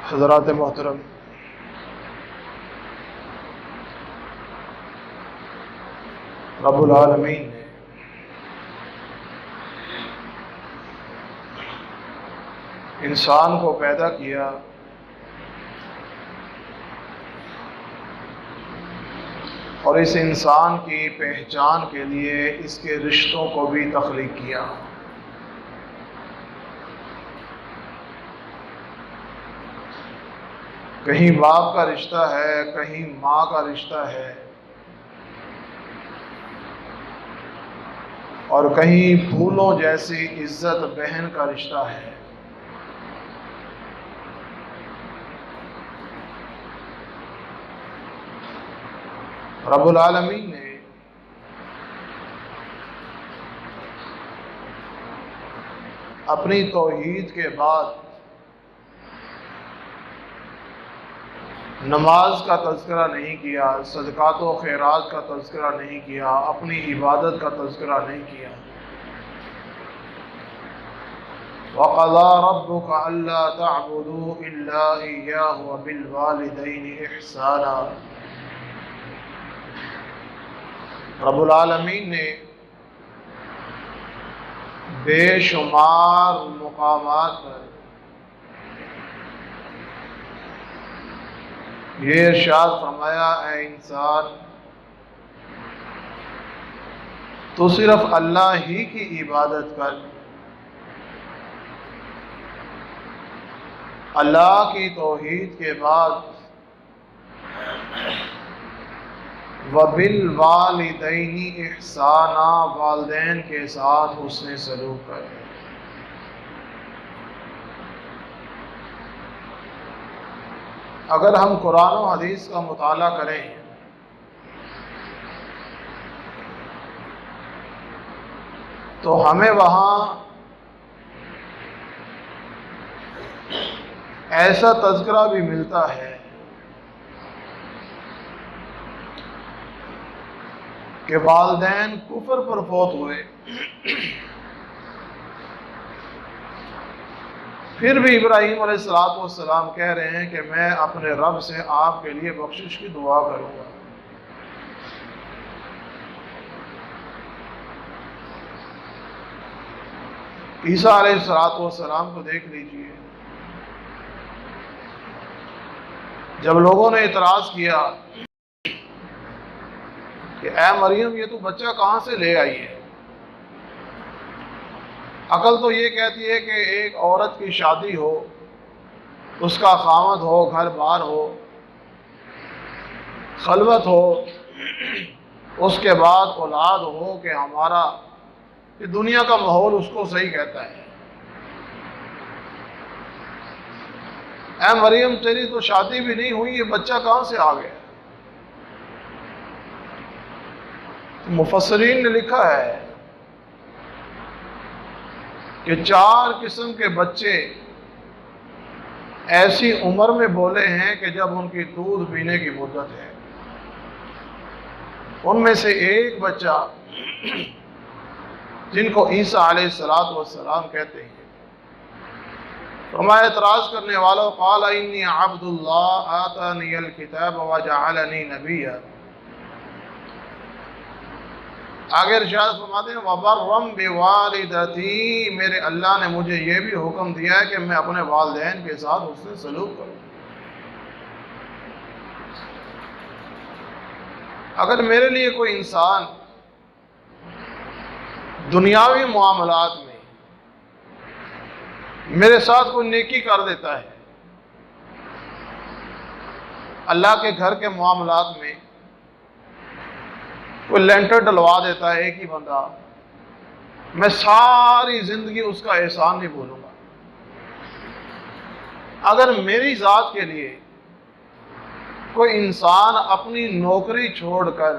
حضرات محترم، رب العالمین نے انسان کو پیدا کیا اور اس انسان کی پہچان کے لیے اس کے رشتوں کو بھی تخلیق کیا۔ کہیں باپ کا رشتہ ہے، کہیں ماں کا رشتہ ہے، اور کہیں پھولوں جیسی عزت بہن کا رشتہ ہے۔ رب العالمین نے اپنی توحید کے بعد نماز کا تذکرہ نہیں کیا، صدقات و خیرات کا تذکرہ نہیں کیا، اپنی عبادت کا تذکرہ نہیں کیا۔ وَقَضَىٰ رَبُّكَ أَلَّا تَعْبُدُوا إِلَّا إِيَّاهُ وَبِالْوَالِدَيْنِ إِحْسَانًا۔ رب العالمین نے بے شمار مقامات پر یہ ارشاد فرمایا، اے انسان، تو صرف اللہ ہی کی عبادت کر، اللہ کی توحید کے بعد وَبِالْوَالِدَيْنِ إِحْسَانًا، والدین کے ساتھ حسن سلوک کر۔ اگر ہم قرآن و حدیث کا مطالعہ کریں تو ہمیں وہاں ایسا تذکرہ بھی ملتا ہے کہ والدین کفر پر فوت ہوئے، پھر بھی ابراہیم علیہ السلام کہہ رہے ہیں کہ میں اپنے رب سے آپ کے لیے بخشش کی دعا کروں گا۔ عیسیٰ علیہ السلام کو دیکھ لیجئے، جب لوگوں نے اعتراض کیا کہ اے مریم، یہ تو بچہ کہاں سے لے آئی ہے؟ عقل تو یہ کہتی ہے کہ ایک عورت کی شادی ہو، اس کا خاوند ہو، گھر بار ہو، خلوت ہو، اس کے بعد اولاد ہو، کہ ہمارا یہ دنیا کا ماحول اس کو صحیح کہتا ہے۔ اے مریم، تیری تو شادی بھی نہیں ہوئی، یہ بچہ کہاں سے آ گیا؟ مفسرین نے لکھا ہے کہ 4 قسم کے بچے ایسی عمر میں بولے ہیں کہ جب ان کی دودھ پینے کی مدت ہے۔ ان میں سے ایک بچہ جن کو عیسیٰ علیہ السلام کہتے ہیں، فرمایا اعتراض کرنے والوں، قال انی عبد اللہ آتانی الکتاب وجعلنی نبیا۔ آگے ارشاد فرماتے ہیں، وَبَرًّا بِوَالِدَتِی، میرے اللہ نے مجھے یہ بھی حکم دیا ہے کہ میں اپنے والدین کے ساتھ حسن سلوک کروں۔ اگر میرے لیے کوئی انسان دنیاوی معاملات میں میرے ساتھ کوئی نیکی کر دیتا ہے، اللہ کے گھر کے معاملات میں کوئی لینٹر ڈلوا دیتا ہے ایک ہی بندہ، میں ساری زندگی اس کا احسان نہیں بھولوں گا۔ اگر میری ذات کے لیے کوئی انسان اپنی نوکری چھوڑ کر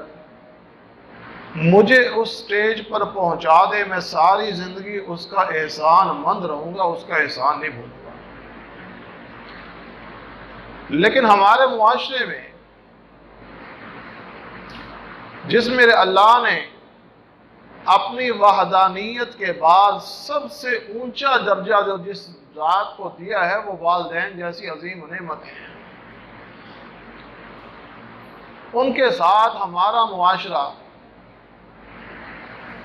مجھے اس سٹیج پر پہنچا دے، میں ساری زندگی اس کا احسان مند رہوں گا، اس کا احسان نہیں بھولوں گا۔ لیکن ہمارے معاشرے میں جس میرے اللہ نے اپنی وحدانیت کے بعد سب سے اونچا درجہ جو جس ذات کو دیا ہے وہ والدین جیسی عظیم نعمتیں ہیں. ان کے ساتھ ہمارا معاشرہ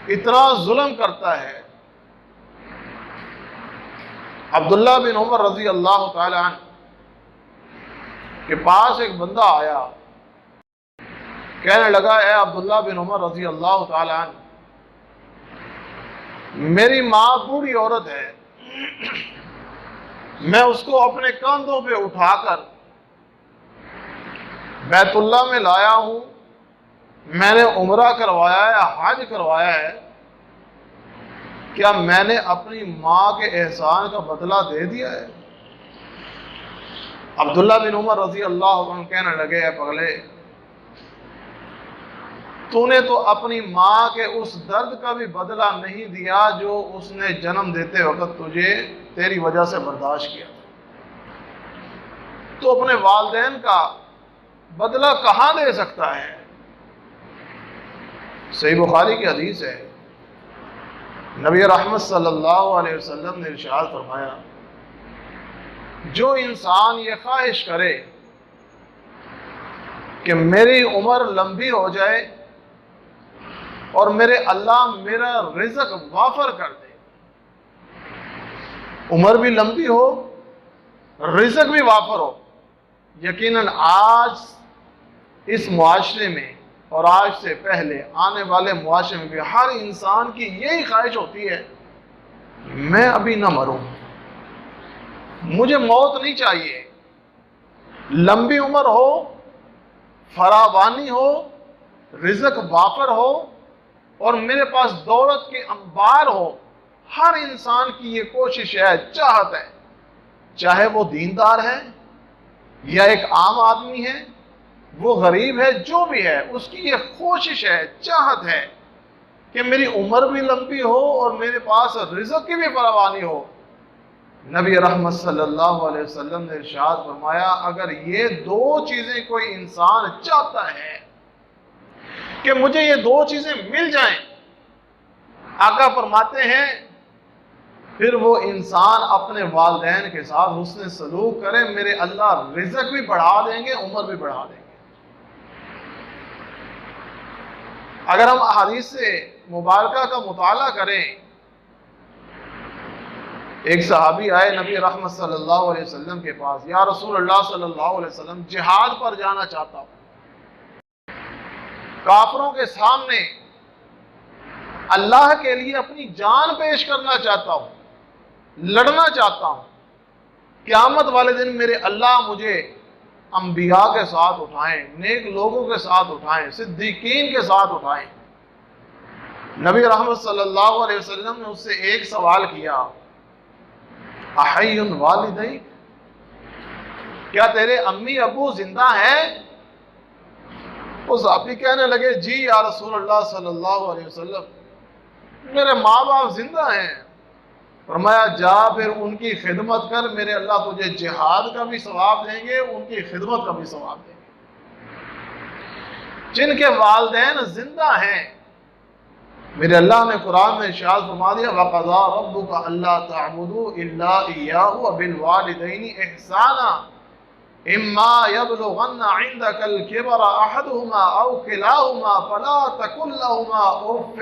اتنا ظلم کرتا ہے. عبداللہ بن عمر رضی اللہ تعالی عنہ کے پاس ایک بندہ آیا, کہنے لگا اے عبداللہ بن عمر رضی اللہ تعالی عنہ, میری ماں بوڑھی عورت ہے, میں اس کو اپنے کاندھوں پہ اٹھا کر بیت اللہ میں لایا ہوں, میں نے عمرہ کروایا ہے, حج کروایا ہے, کیا میں نے اپنی ماں کے احسان کا بدلہ دے دیا ہے؟ عبداللہ بن عمر رضی اللہ عنہ کہنے لگے اے پگلے, تو نے تو اپنی ماں کے اس درد کا بھی بدلہ نہیں دیا جو اس نے جنم دیتے وقت تجھے تیری وجہ سے برداشت کیا. تو اپنے والدین کا بدلہ کہاں دے سکتا ہے؟ صحیح بخاری کی حدیث ہے, نبی رحمت صلی اللہ علیہ وسلم نے ارشاد فرمایا, جو انسان یہ خواہش کرے کہ میری عمر لمبی ہو جائے اور میرے اللہ میرا رزق وافر کر دے, عمر بھی لمبی ہو, رزق بھی وافر ہو, یقیناً آج اس معاشرے میں اور آج سے پہلے آنے والے معاشرے میں بھی ہر انسان کی یہی خواہش ہوتی ہے, میں ابھی نہ مروں, مجھے موت نہیں چاہیے, لمبی عمر ہو, فراوانی ہو, رزق وافر ہو اور میرے پاس دولت کے انبار ہو. ہر انسان کی یہ کوشش ہے, چاہت ہے, چاہے وہ دیندار ہے یا ایک عام آدمی ہے, وہ غریب ہے, جو بھی ہے, اس کی یہ کوشش ہے, چاہت ہے کہ میری عمر بھی لمبی ہو اور میرے پاس رزق کی بھی فراوانی ہو. نبی رحمت صلی اللہ علیہ وسلم نے ارشاد فرمایا, اگر یہ دو چیزیں کوئی انسان چاہتا ہے کہ مجھے یہ دو چیزیں مل جائیں, آقا فرماتے ہیں پھر وہ انسان اپنے والدین کے ساتھ حسن سلوک کرے, میرے اللہ رزق بھی بڑھا دیں گے, عمر بھی بڑھا دیں گے. اگر ہم احادیث مبارکہ کا مطالعہ کریں, ایک صحابی آئے نبی رحمت صلی اللہ علیہ وسلم کے پاس, یا رسول اللہ صلی اللہ علیہ وسلم, جہاد پر جانا چاہتا ہوں, کافروں کے سامنے اللہ کے لیے اپنی جان پیش کرنا چاہتا ہوں, لڑنا چاہتا ہوں, قیامت والے دن میرے اللہ مجھے انبیاء کے ساتھ اٹھائیں, نیک لوگوں کے ساتھ اٹھائیں, صدیقین کے ساتھ اٹھائیں. نبی رحمت صلی اللہ علیہ وسلم نے اس سے ایک سوال کیا, احی والدیک, کیا تیرے امی ابو زندہ ہیں؟ وہ صحابی کہنے لگے جی یا رسول اللہ صلی اللہ علیہ وسلم, میرے ماں باپ زندہ ہیں. فرمایا جا پھر ان کی خدمت کر, میرے اللہ تجھے جہاد کا بھی ثواب دیں گے, ان کی خدمت کا بھی ثواب دیں گے. جن کے والدین زندہ ہیں, میرے اللہ نے قرآن میں ارشاد فرما دیا, وَقَضَىٰ رَبُّكَ أَلَّا تَعْبُدُوا إِلَّا إِيَّاهُ وَبِالْوَالِدَيْنِ إِحْسَانًا إِمَّا يَبْلُغَنَّ عِندَكَ الْكِبَرَ أَحَدُهُمَا أَوْ كِلَاهُمَا فَلَا تَقُل لَّهُمَا أُفٍّ.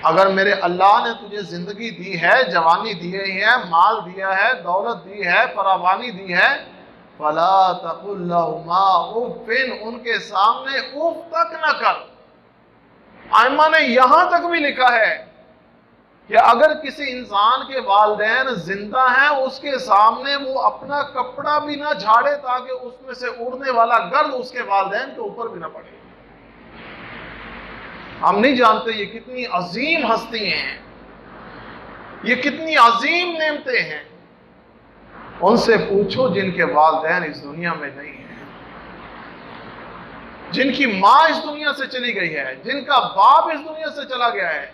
اگر میرے اللہ نے تجھے زندگی دی ہے, جوانی دی ہے, مال دیا ہے, دولت دی ہے, فراوانی دی ہے, فَلَا تَقُل لَّهُمَا أُفٍّ, ان کے سامنے اف تک نہ کر. ائمہ نے یہاں تک بھی لکھا ہے کہ اگر کسی انسان کے والدین زندہ ہیں, اس کے سامنے وہ اپنا کپڑا بھی نہ جھاڑے تاکہ اس میں سے اڑنے والا گرد اس کے والدین کے اوپر بھی نہ پڑے. ہم نہیں جانتے یہ کتنی عظیم ہستی ہیں, یہ کتنی عظیم نعمتیں ہیں. ان سے پوچھو جن کے والدین اس دنیا میں نہیں ہیں, جن کی ماں اس دنیا سے چلی گئی ہے, جن کا باپ اس دنیا سے چلا گیا ہے.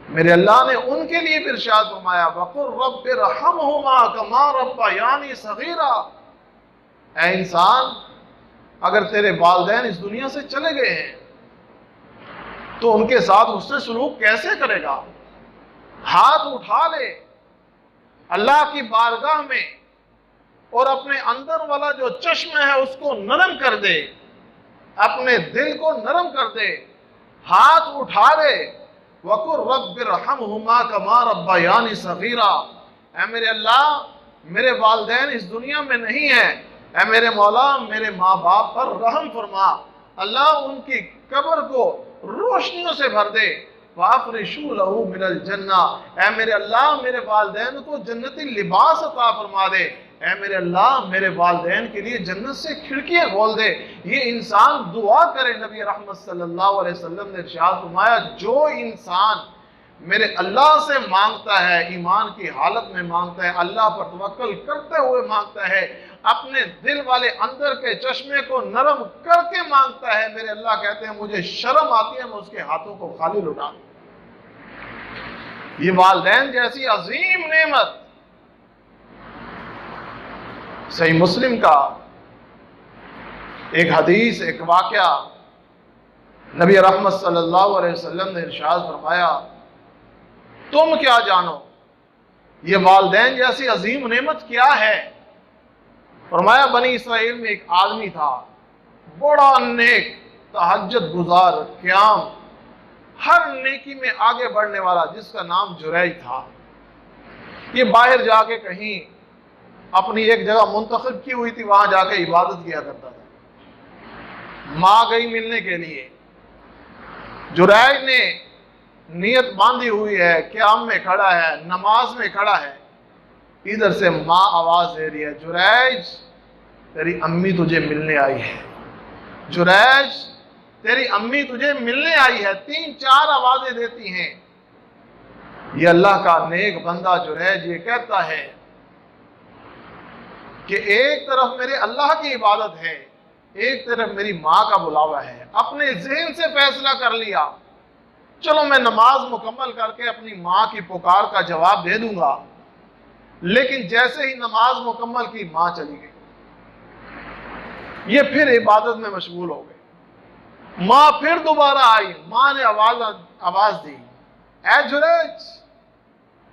میرے اللہ نے ان کے لیے بھی ارشاد فرمایا, وَقُلْ رَبِّ ارْحَمْهُمَا كَمَا رَبَّيَانِي صَغِيرًا. اے انسان, اگر تیرے والدین اس دنیا سے چلے گئے ہیں تو ان کے ساتھ حسن سلوک کیسے کرے گا؟ ہاتھ اٹھا لے اللہ کی بارگاہ میں اور اپنے اندر والا جو چشمہ ہے اس کو نرم کر دے، اپنے دل کو نرم کر دے، ہاتھ اٹھا لے، وَقُلْ رَبِّ ارْحَمْهُمَا كَمَا رَبَّيَانِي صَغِيرًا، اے میرے اللہ میرے والدین اس دنیا میں نہیں ہیں، اے میرے مولا میرے ماں باپ پر رحم فرما، اللہ ان کی قبر کو روشنیوں سے بھر دے، وَأَفْرِشُوا لَهُ مِنَ الْجَنَّةِ، اے میرے اللہ میرے والدین کو جنتی لباس عطا فرما دے، اے میرے اللہ میرے والدین کے لیے جنت سے کھڑکیاں کھول دے۔ یہ انسان دعا کرے، نبی رحمت صلی اللہ علیہ وسلم نے ارشاد فرمایا جو انسان میرے اللہ سے مانگتا ہے، ایمان کی حالت میں مانگتا ہے، اللہ پر توکل کرتے ہوئے مانگتا ہے، اپنے دل والے اندر کے چشمے کو نرم کر کے مانگتا ہے، میرے اللہ کہتے ہیں مجھے شرم آتی ہے میں اس کے ہاتھوں کو خالی لٹا دوں۔ یہ والدین جیسی عظیم نعمت، صحیح مسلم کا ایک حدیث، ایک واقعہ، نبی رحمت صلی اللہ علیہ وسلم نے ارشاد فرمایا تم کیا جانو یہ والدین جیسی عظیم نعمت کیا ہے؟ فرمایا بنی اسرائیل میں ایک آدمی تھا، بڑا نیک، تہجد گزار، قیام، ہر نیکی میں آگے بڑھنے والا، جس کا نام جریج تھا۔ یہ باہر جا کے کہیں اپنی ایک جگہ منتخب کی ہوئی تھی، وہاں جا کے عبادت کیا کرتا تھا۔ ماں گئی ملنے کے لیے، جریج نے نیت باندھی ہوئی ہے، قیام میں کھڑا ہے، نماز میں کھڑا ہے، ادھر سے ماں آواز دے رہی ہے جریج تیری امی تجھے ملنے آئی ہے، جریج تیری امی تجھے ملنے آئی ہے، 3-4 آوازیں دیتی ہیں۔ یہ اللہ کا نیک بندہ جریج یہ کہتا ہے کہ ایک طرف میرے اللہ کی عبادت ہے، ایک طرف میری ماں کا بلاوا ہے، اپنے ذہن سے فیصلہ کر لیا چلو میں نماز مکمل کر کے اپنی ماں کی پکار کا جواب دے دوں گا، لیکن جیسے ہی نماز مکمل کی ماں چلی گئی، یہ پھر عبادت میں مشغول ہو گئی، ماں پھر دوبارہ آئی، ماں نے آواز دی اے جریج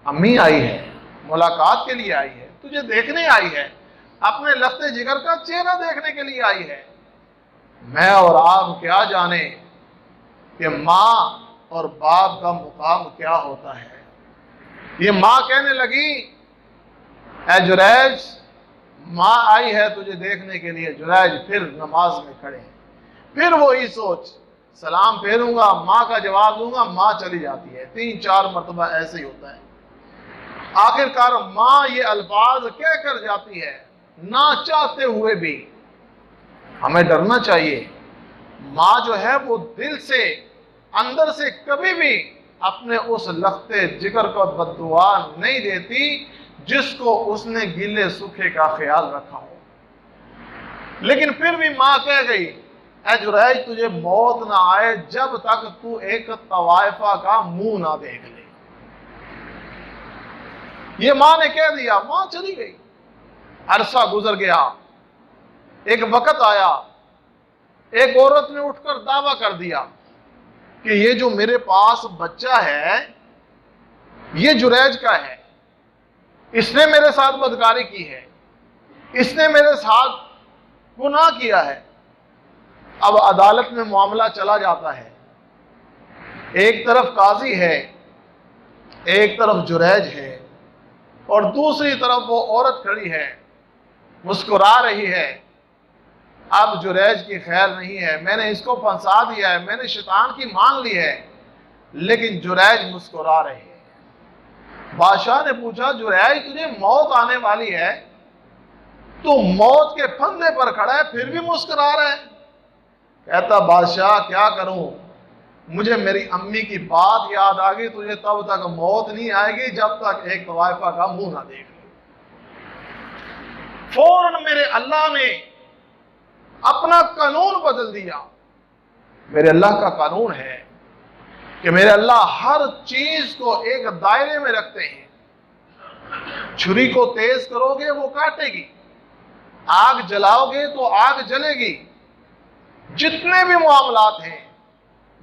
امی آئی ہے، ملاقات کے لیے آئی ہے، تجھے دیکھنے آئی ہے، اپنے لختے جگر کا چہرہ دیکھنے کے لیے آئی ہے۔ میں اور آپ کیا جانے کہ ماں اور باپ کا مقام کیا ہوتا ہے۔ یہ ماں کہنے لگی اے جریج ماں آئی ہے تجھے دیکھنے کے لیے، جریج پھر نماز میں کھڑے ہیں، پھر وہی سوچ، سلام پھیروں گا، ماں کا جواب دوں گا، ماں چلی جاتی ہے، 3-4 مرتبہ ایسے ہی ہوتا ہے۔ آخر کار ماں یہ الفاظ کہہ کر جاتی ہے، نہ چاہتے ہوئے بھی۔ ہمیں ڈرنا چاہیے، ماں جو ہے وہ دل سے اندر سے کبھی بھی اپنے اس لختے جگر کو بد دعا نہیں دیتی جس کو اس نے گلے سکھے کا خیال رکھا ہو، لیکن پھر بھی ماں کہہ گئی اے جریج تجھے موت نہ آئے جب تک تو ایک طوائفہ کا منہ نہ دیکھ لے۔ یہ ماں نے کہہ دیا، ماں چلی گئی، عرصہ گزر گیا، ایک وقت آیا، ایک عورت نے اٹھ کر دعویٰ کر دیا کہ یہ جو میرے پاس بچہ ہے یہ جریج کا ہے، اس نے میرے ساتھ بدکاری کی ہے، اس نے میرے ساتھ گناہ کیا ہے۔ اب عدالت میں معاملہ چلا جاتا ہے، ایک طرف قاضی ہے، ایک طرف جریج ہے، اور دوسری طرف وہ عورت کھڑی ہے مسکرا رہی ہے۔ اب جریج کی خیر نہیں ہے، میں نے اس کو پھنسا دیا ہے، میں نے شیطان کی مان لی ہے، لیکن جریج مسکرا رہی ہے۔ بادشاہ نے پوچھا جریج تجھے موت آنے والی ہے، تو موت کے پھندے پر کھڑا ہے پھر بھی مسکرا رہا ہے؟ کہتا بادشاہ کیا کروں، مجھے میری امی کی بات یاد آ گئی، تجھے تب تک موت نہیں آئے گی جب تک ایک طوائفہ کا منہ نہ دیکھ لے۔ فوراً میرے اللہ نے اپنا قانون بدل دیا۔ میرے اللہ کا قانون ہے کہ میرے اللہ ہر چیز کو ایک دائرے میں رکھتے ہیں، چھری کو تیز کرو گے وہ کاٹے گی، آگ جلاؤ گے تو آگ جلے گی، جتنے بھی معاملات ہیں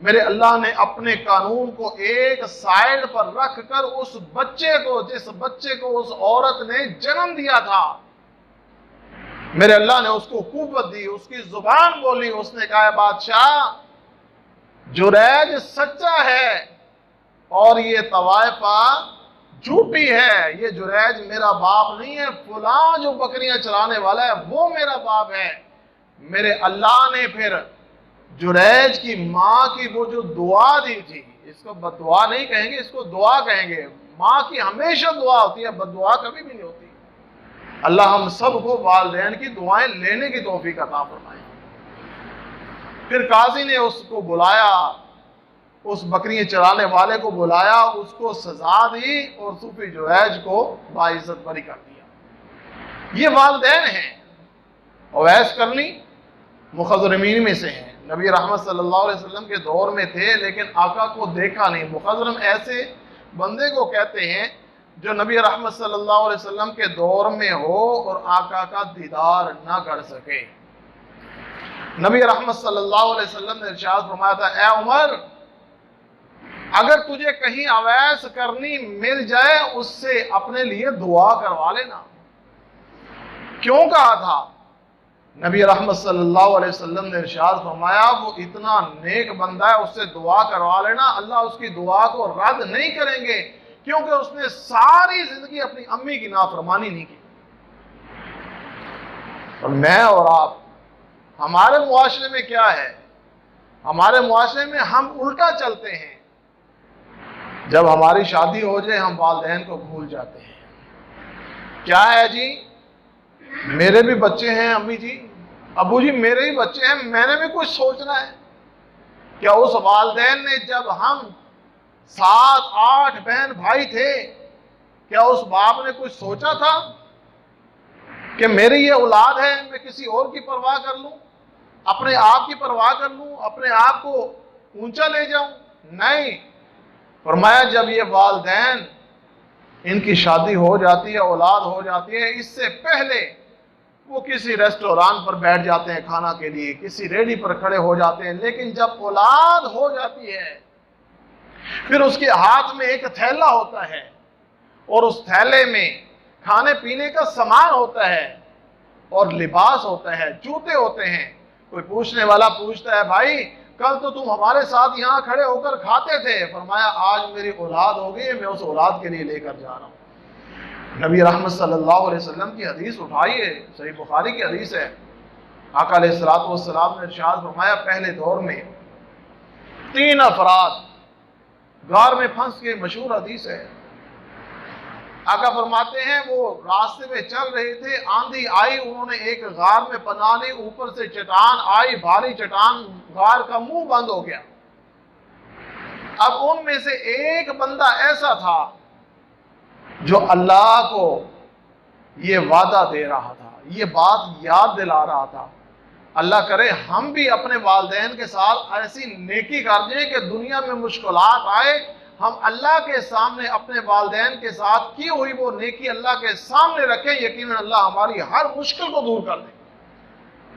میرے اللہ نے اپنے قانون کو ایک سائیڈ پر رکھ کر اس بچے کو، جس بچے کو اس عورت نے جنم دیا تھا، میرے اللہ نے اس کو قوت دی، اس کی زبان بولی، اس نے کہا بادشاہ جریج سچا ہے اور یہ طوائفہ جھوٹی ہے، یہ جریج میرا باپ نہیں ہے، فلاں جو بکریاں چرانے والا ہے وہ میرا باپ ہے۔ میرے اللہ نے پھر جریج کی ماں کی وہ جو دعا دی تھی، اس کو بد دعا نہیں کہیں گے، اس کو دعا کہیں گے، ماں کی ہمیشہ دعا ہوتی ہے، بد دعا کبھی بھی نہیں ہوتی۔ اللہ ہم سب کو والدین کی دعائیں لینے کی توفیق عطا فرمائے۔ پھر قاضی نے اس کو بلایا، اس بکریاں چرانے والے کو بلایا، اس کو سزا دی اور صوفی جریج کو باعزت بری کر دیا۔ یہ والدین ہیں۔ اویس کرنی مخضرمین میں سے ہیں، نبی رحمت صلی اللہ علیہ وسلم کے دور میں تھے لیکن آقا کو دیکھا نہیں۔ مخضرم ایسے بندے کو کہتے ہیں جو نبی رحمت صلی اللہ علیہ وسلم کے دور میں ہو اور آقا کا دیدار نہ کر سکے۔ نبی رحمت صلی اللہ علیہ وسلم نے ارشاد فرمایا تھا، اے عمر اگر تجھے کہیں اویس کرنی مل جائے اس سے اپنے لیے دعا کروا لینا۔ کیوں کہا تھا؟ نبی رحمت صلی اللہ علیہ وسلم نے ارشاد فرمایا وہ اتنا نیک بندہ ہے، اس سے دعا کروا لینا، اللہ اس کی دعا کو رد نہیں کریں گے، کیونکہ اس نے ساری زندگی اپنی امی کی نافرمانی نہیں کی۔ اور میں اور آپ، ہمارے معاشرے میں کیا ہے؟ ہمارے معاشرے میں ہم الٹا چلتے ہیں۔ جب ہماری شادی ہو جائے ہم والدین کو بھول جاتے ہیں۔ کیا ہے جی؟ میرے بھی بچے ہیں امی جی، ابو جی میرے ہی بچے ہیں، میں نے بھی کچھ سوچنا ہے۔ کیا اس والدین نے جب ہم 7 8 بہن بھائی تھے، کیا اس باپ نے کچھ سوچا تھا کہ میری یہ اولاد ہے، میں کسی اور کی پرواہ کر لوں، اپنے آپ کی پرواہ کر لوں، اپنے آپ کو اونچا لے جاؤں؟ نہیں، فرمایا جب یہ والدین ان کی شادی ہو جاتی ہے، اولاد ہو جاتی ہے، اس سے پہلے وہ کسی ریسٹوران پر بیٹھ جاتے ہیں کھانا کے لیے، کسی ریڑھی پر کھڑے ہو جاتے ہیں، لیکن جب اولاد ہو جاتی ہے پھر اس کے ہاتھ میں ایک تھیلا ہوتا ہے اور اس تھیلے میں کھانے پینے کا سامان ہوتا ہے اور لباس ہوتا ہے، جوتے ہوتے ہیں۔ کوئی پوچھنے والا پوچھتا ہے بھائی کل تو تم ہمارے ساتھ یہاں کھڑے ہو کر کھاتے تھے، فرمایا آج میری اولاد ہو گئی ہے، میں اس اولاد کے لیے لے کر جا رہا ہوں۔ نبی رحمت صلی اللہ علیہ وسلم کی حدیث اٹھائیے، صحیح بخاری کی حدیث ہے، آقا علیہ الصلوۃ والسلام نے ارشاد فرمایا پہلے دور میں 3 افراد غار میں پھنس کے، مشہور حدیث ہے، آقا فرماتے ہیں وہ راستے میں چل رہے تھے، آندھی آئی، انہوں نے ایک غار میں پناہ لی، اوپر سے چٹان آئی، بھاری چٹان، غار کا منہ بند ہو گیا۔ اب ان میں سے ایک بندہ ایسا تھا جو اللہ کو یہ وعدہ دے رہا تھا، یہ بات یاد دلا رہا تھا، اللہ کرے ہم بھی اپنے والدین کے ساتھ ایسی نیکی کر دیں کہ دنیا میں مشکلات آئے ہم اللہ کے سامنے اپنے والدین کے ساتھ کی ہوئی وہ نیکی اللہ کے سامنے رکھیں، یقیناً اللہ ہماری ہر مشکل کو دور کر دے۔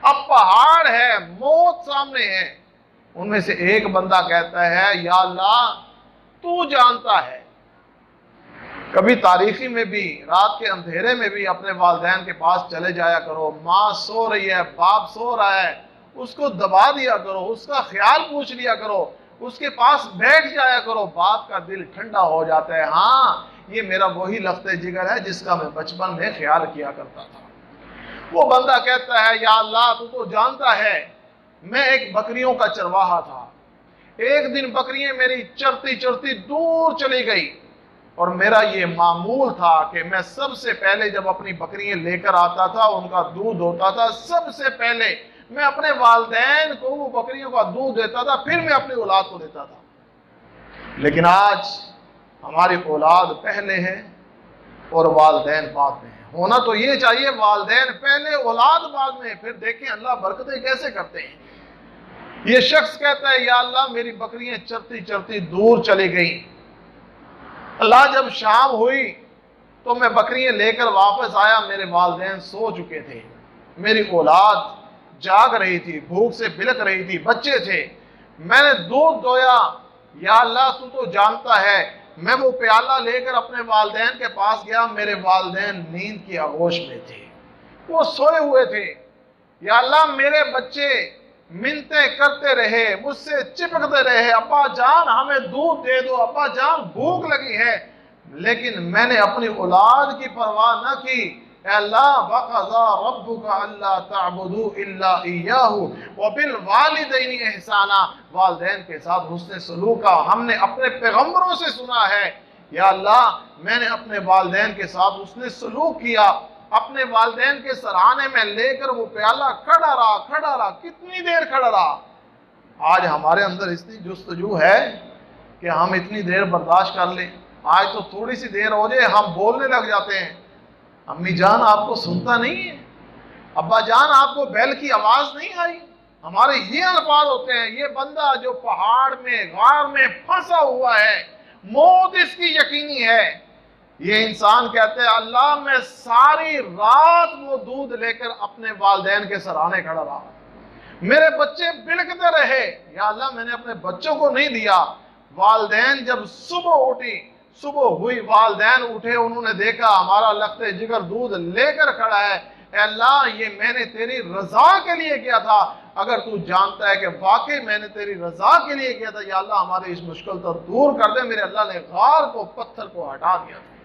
اب پہاڑ ہے، موت سامنے ہے، ان میں سے ایک بندہ کہتا ہے یا اللہ تو جانتا ہے۔ کبھی تاریخی میں بھی، رات کے اندھیرے میں بھی اپنے والدین کے پاس چلے جایا کرو، ماں سو رہی ہے، باپ سو رہا ہے، اس کو دبا دیا کرو، اس کا خیال پوچھ لیا کرو، اس کے پاس بیٹھ جایا کرو، باپ کا دل ٹھنڈا ہو جاتا ہے، ہاں یہ میرا وہی لخت جگر ہے جس کا میں بچپن میں خیال کیا کرتا تھا۔ وہ بندہ کہتا ہے یا اللہ تو جانتا ہے میں ایک بکریوں کا چرواہا تھا، ایک دن بکریاں میری چرتی چرتی دور چلی گئی اور میرا یہ معمول تھا کہ میں سب سے پہلے جب اپنی بکریاں لے کر آتا تھا، ان کا دودھ ہوتا تھا، سب سے پہلے میں اپنے والدین کو وہ بکریوں کا دودھ دیتا تھا، پھر میں اپنی اولاد کو دیتا تھا۔ لیکن آج ہماری اولاد پہلے ہے اور والدین بعد میں ہے۔ ہونا تو یہ چاہیے والدین پہلے، اولاد بعد میں، پھر دیکھیں اللہ برکتیں کیسے کرتے ہیں۔ یہ شخص کہتا ہے یا اللہ میری بکریاں چرتی چرتی دور چلی گئیں، اللہ جب شام ہوئی تو میں بکریاں لے کر واپس آیا، میرے والدین سو چکے تھے، میری اولاد جاگ رہی تھی، بھوک سے بلک رہی تھی، بچے تھے، میں نے دودھ دویا، یا اللہ تو جانتا ہے، میں وہ پیالہ لے کر اپنے والدین کے پاس گیا، میرے والدین نیند کی آغوش میں تھے، وہ سوئے ہوئے تھے۔ یا اللہ میرے بچے منتیں کرتے رہے، مجھ سے چپکتے رہے، ابا جان ہمیں دودھ دے دو، ابا جان بھوک لگی ہے، لیکن میں نے اپنی اولاد کی پرواہ نہ کی۔ اے اللہ وَقَضَىٰ رَبُّكَ أَلَّا تَعْبُدُوا إِلَّا إِيَّاهُ وَبِالْوَالِدَيْنِ إِحْسَانًا، والدین کے ساتھ حسن سلوک کا ہم نے اپنے پیغمبروں سے سنا ہے۔ یا اللہ میں نے اپنے والدین کے ساتھ حسن سلوک کیا، اپنے والدین کے سرانے میں لے کر وہ پیالہ کھڑا رہا، کتنی دیر کھڑا رہا۔ آج ہمارے اندر اتنی جستجو ہے کہ ہم اتنی دیر برداشت کر لیں، آج تو تھوڑی سی دیر ہو جائے ہم بولنے لگ جاتے ہیں، امی جان آپ کو سنتا نہیں ہے، ابا جان آپ کو بیل کی آواز نہیں آئی۔ ہمارے یہ الفاظ ہوتے ہیں۔ یہ بندہ جو پہاڑ میں غار میں پھنسا ہوا ہے، موت اس کی یقینی ہے، یہ انسان کہتے ہیں اللہ میں ساری رات وہ دودھ لے کر اپنے والدین کے سرانے کھڑا رہا، میرے بچے بلکتے رہے، یا اللہ میں نے اپنے بچوں کو نہیں دیا۔ والدین جب صبح ہوئی، والدین اٹھے، انہوں نے دیکھا ہمارا لختے جگر دودھ لے کر کھڑا ہے، اے اللہ یہ میں نے تیری رضا کے لیے کیا تھا، اگر تو جانتا ہے کہ واقعی میں نے تیری رضا کے لیے کیا تھا، یا اللہ ہماری اس مشکل تو دور کر دے۔ میرے اللہ نے غار کو، پتھر کو ہٹا دیا تھا۔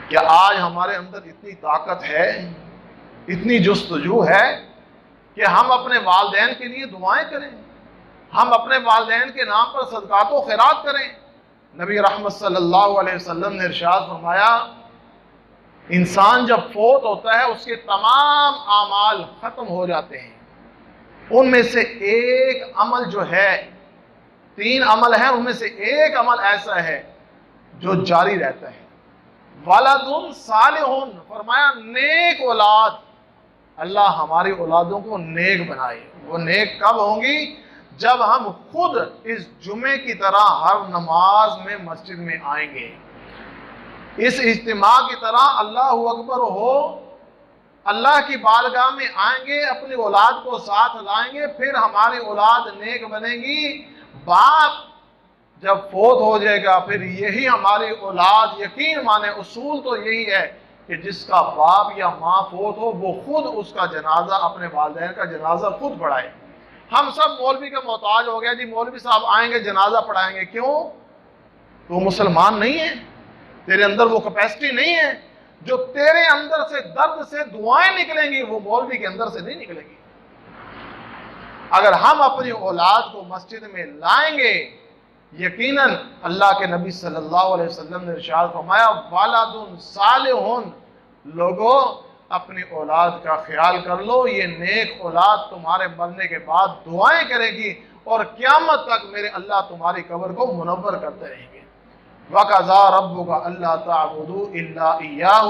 کیا آج ہمارے اندر اتنی طاقت ہے، اتنی جستجو ہے کہ ہم اپنے والدین کے لیے دعائیں کریں، ہم اپنے والدین کے نام پر صدقات و خیرات کریں؟ نبی رحمت صلی اللہ علیہ وسلم نے ارشاد فرمایا انسان جب فوت ہوتا ہے اس کے تمام اعمال ختم ہو جاتے ہیں، ان میں سے ایک عمل جو ہے، 3 عمل ہیں، ان میں سے ایک عمل ایسا ہے جو جاری رہتا ہے۔ ولد صالح، فرمایا نیک اولاد، اللہ ہماری اولادوں کو نیک بنائے۔ وہ نیک کب ہوں گی؟ جب ہم خود اس جمعے کی طرح ہر نماز میں مسجد میں آئیں گے، اس اجتماع کی طرح اللہ اکبر ہو، اللہ کی بارگاہ میں آئیں گے، اپنی اولاد کو ساتھ لائیں گے، پھر ہماری اولاد نیک بنے گی۔ باپ جب فوت ہو جائے گا پھر یہی ہماری اولاد، یقین مانے اصول تو یہی ہے کہ جس کا باپ یا ماں فوت ہو وہ خود اس کا جنازہ، اپنے والدین کا جنازہ خود پڑھائے۔ ہم سب مولوی کا محتاج ہو گیا، جی مولوی صاحب آئیں گے جنازہ پڑھائیں گے، کیوں؟ تو مسلمان نہیں ہے، تیرے اندر وہ کیپیسٹی نہیں ہے، جو تیرے اندر سے درد سے دعائیں نکلیں گی وہ مولوی کے اندر سے نہیں نکلیں گی۔ اگر ہم اپنی اولاد کو مسجد میں لائیں گے، یقیناً اللہ کے نبی صلی اللہ علیہ وسلم نے ارشاد فرمایا والد صالح، لوگوں اپنی اولاد کا خیال کر لو، یہ نیک اولاد تمہارے مرنے کے بعد دعائیں کرے گی اور قیامت تک میرے اللہ تمہاری قبر کو منور کرتے رہیں گے۔ وَقَضَىٰ رَبُّكَ أَلَّا تَعْبُدُوا إِلَّا إِيَّاهُ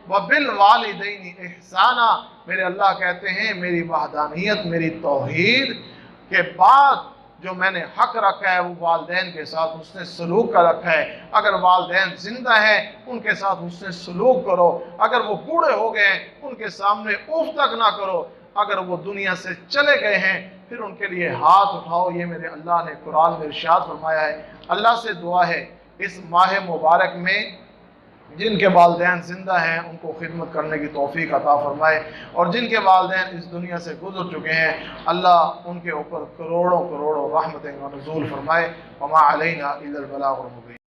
وَبِالْوَالِدَيْنِ إِحْسَانًا، میرے اللہ کہتے ہیں میری وحدانیت، میری توحید کے بعد جو میں نے حق رکھا ہے وہ والدین کے ساتھ حسن سلوک کا رکھا ہے۔ اگر والدین زندہ ہیں ان کے ساتھ حسن سلوک کرو، اگر وہ بوڑھے ہو گئے ان کے سامنے اف تک نہ کرو، اگر وہ دنیا سے چلے گئے ہیں پھر ان کے لیے ہاتھ اٹھاؤ، یہ میرے اللہ نے قرآن میں ارشاد فرمایا ہے۔ اللہ سے دعا ہے اس ماہ مبارک میں جن کے والدین زندہ ہیں ان کو خدمت کرنے کی توفیق عطا فرمائے، اور جن کے والدین اس دنیا سے گزر چکے ہیں اللہ ان کے اوپر کروڑوں کروڑوں رحمتیں نزول فرمائے۔ وما علینا الا البلاغ المبین۔